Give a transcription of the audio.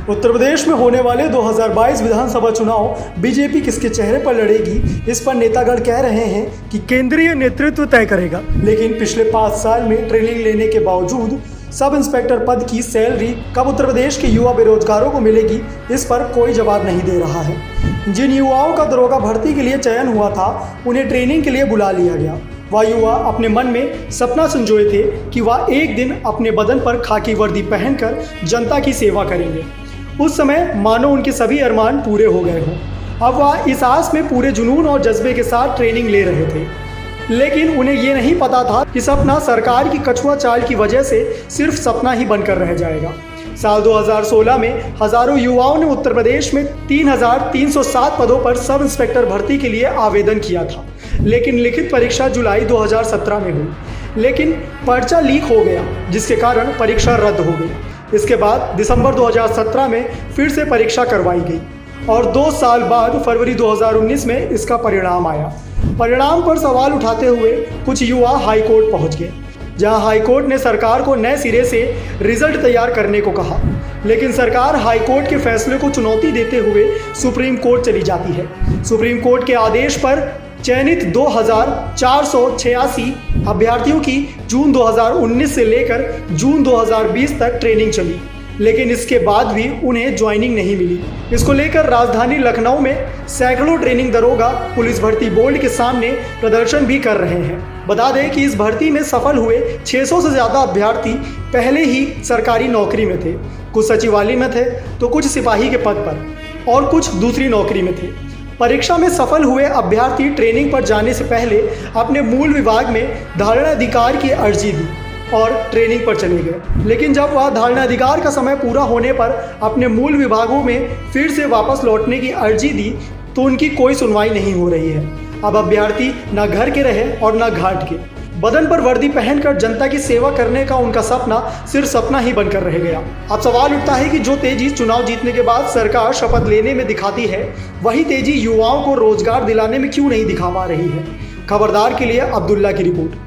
उत्तर प्रदेश में होने वाले 2022 विधानसभा चुनाव बीजेपी किसके चेहरे पर लड़ेगी, इस पर नेतागण कह रहे हैं कि केंद्रीय नेतृत्व तय करेगा। लेकिन पिछले 5 साल में ट्रेनिंग लेने के बावजूद सब इंस्पेक्टर पद की सैलरी कब उत्तर प्रदेश के युवा बेरोजगारों को मिलेगी, इस पर कोई जवाब नहीं दे रहा है। जिन युवाओं का दरोगा भर्ती के लिए चयन हुआ था, उन्हें ट्रेनिंग के लिए बुला लिया गया। वह युवा अपने मन में सपना संजोए थे कि वह एक दिन अपने बदन पर खाकी वर्दी पहनकर जनता की सेवा करेंगे। उस समय मानो उनके सभी अरमान पूरे हो गए हों। अब वह इस आस में पूरे जुनून और जज्बे के साथ ट्रेनिंग ले रहे थे, लेकिन उन्हें ये नहीं पता था कि सपना सरकार की कछुआ चाल की वजह से सिर्फ सपना ही बनकर रह जाएगा। साल 2016 में हजारों युवाओं ने उत्तर प्रदेश में 3,307 पदों पर सब इंस्पेक्टर भर्ती के लिए आवेदन किया था, लेकिन लिखित परीक्षा जुलाई 2017 में हुई, लेकिन पर्चा लीक हो गया, जिसके कारण परीक्षा रद्द हो गई। इसके बाद दिसंबर 2017 में फिर से परीक्षा करवाई गई और 2 साल बाद फरवरी 2019 में इसका परिणाम आया। परिणाम पर सवाल उठाते हुए कुछ युवा हाईकोर्ट पहुंच गए, जहां हाईकोर्ट ने सरकार को नए सिरे से रिजल्ट तैयार करने को कहा, लेकिन सरकार हाईकोर्ट के फैसले को चुनौती देते हुए सुप्रीम कोर्ट चली जाती है। सुप्रीम कोर्ट के आदेश पर चयनित 2,486 अभ्यर्थियों की जून 2019 से लेकर जून 2020 तक ट्रेनिंग चली, लेकिन इसके बाद भी उन्हें ज्वाइनिंग नहीं मिली। इसको लेकर राजधानी लखनऊ में सैकड़ों ट्रेनिंग दरोगा पुलिस भर्ती बोर्ड के सामने प्रदर्शन भी कर रहे हैं। बता दें कि इस भर्ती में सफल हुए 600 से ज़्यादा अभ्यर्थी पहले ही सरकारी नौकरी में थे। कुछ सचिवालय में थे तो कुछ सिपाही के पद पर और कुछ दूसरी नौकरी में थे। परीक्षा में सफल हुए अभ्यर्थी ट्रेनिंग पर जाने से पहले अपने मूल विभाग में धारणाधिकार की अर्जी दी और ट्रेनिंग पर चले गए, लेकिन जब वह धारणाधिकार का समय पूरा होने पर अपने मूल विभागों में फिर से वापस लौटने की अर्जी दी तो उनकी कोई सुनवाई नहीं हो रही है। अब अभ्यर्थी न घर के रहे और न घाट के। बदन पर वर्दी पहनकर जनता की सेवा करने का उनका सपना सिर्फ सपना ही बनकर रह गया। अब सवाल उठता है कि जो तेजी चुनाव जीतने के बाद सरकार शपथ लेने में दिखाती है, वही तेजी युवाओं को रोजगार दिलाने में क्यों नहीं दिखा पा रही है। खबरदार के लिए अब्दुल्ला की रिपोर्ट।